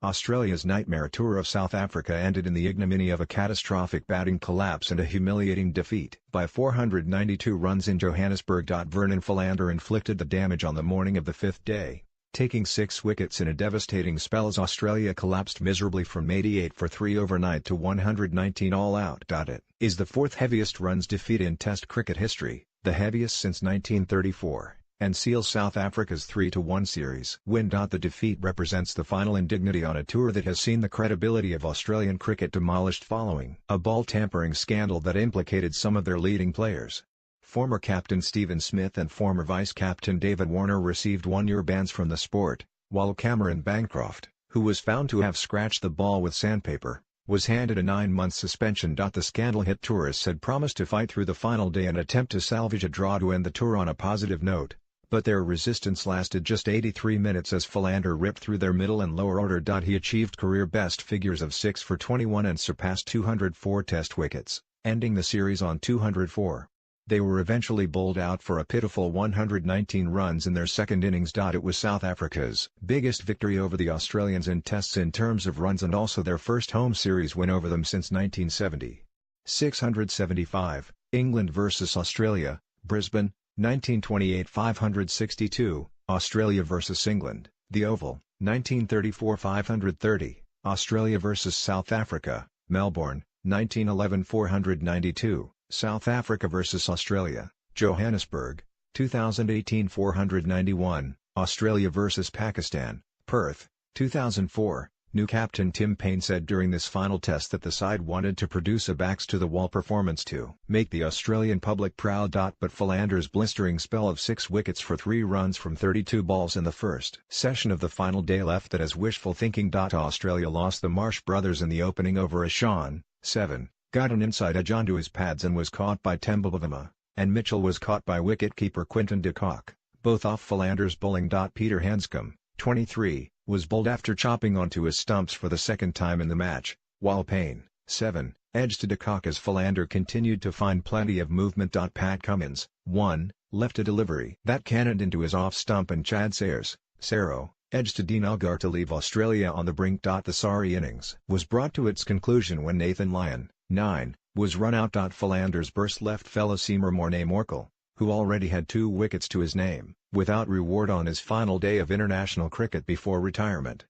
Australia's nightmare tour of South Africa ended in the ignominy of a catastrophic batting collapse and a humiliating defeat by 492 runs in Johannesburg. Vernon Philander inflicted the damage on the morning of the fifth day, taking 6 wickets in a devastating spell as Australia collapsed miserably from 88 for 3 overnight to 119 all out. It is the fourth heaviest runs defeat in Test cricket history, the heaviest since 1934. And seals South Africa's 3-1 series win. The defeat represents the final indignity on a tour that has seen the credibility of Australian cricket demolished following a ball-tampering scandal that implicated some of their leading players. Former captain Stephen Smith and former vice-captain David Warner received 1-year bans from the sport, while Cameron Bancroft, who was found to have scratched the ball with sandpaper, was handed a 9-month suspension. The scandal-hit tourists had promised to fight through the final day and attempt to salvage a draw to end the tour on a positive note. But their resistance lasted just 83 minutes as Philander ripped through their middle and lower order. He achieved career-best figures of 6 for 21 and surpassed 204 Test wickets, ending the series on 204. They were eventually bowled out for a pitiful 119 runs in their second innings. It was South Africa's biggest victory over the Australians in Tests in terms of runs and also their first home series win over them since 1970. 675, England vs Australia, Brisbane, 1928. 562, Australia vs England, The Oval, 1934. 530, Australia vs South Africa, Melbourne, 1911. 492, South Africa vs Australia, Johannesburg, 2018. 491, Australia vs Pakistan, Perth, 2004. New captain Tim Paine said during this final test that the side wanted to produce a backs-to-the-wall performance to make the Australian public proud. But Philander's blistering spell of 6 wickets for 3 runs from 32 balls in the first session of the final day left that as wishful thinking. Australia lost the Marsh brothers in the opening over as Sean, 7, got an inside edge onto his pads and was caught by Tembabavuma, and Mitchell was caught by wicket-keeper Quinton de Kock, both off Philander's bowling. Peter Hanscom, 23, was bowled after chopping onto his stumps for the second time in the match, while Payne, 7, edged to de Kock as Philander continued to find plenty of movement. Pat Cummins, 1, left a delivery that cannoned into his off-stump and Chad Sayers, Saro, edged to Dean Elgar to leave Australia on the brink. The sorry innings was brought to its conclusion when Nathan Lyon, 9, was run out. Philander's burst left fellow seamer Morne Morkel, who already had 2 wickets to his name, without reward on his final day of international cricket before retirement.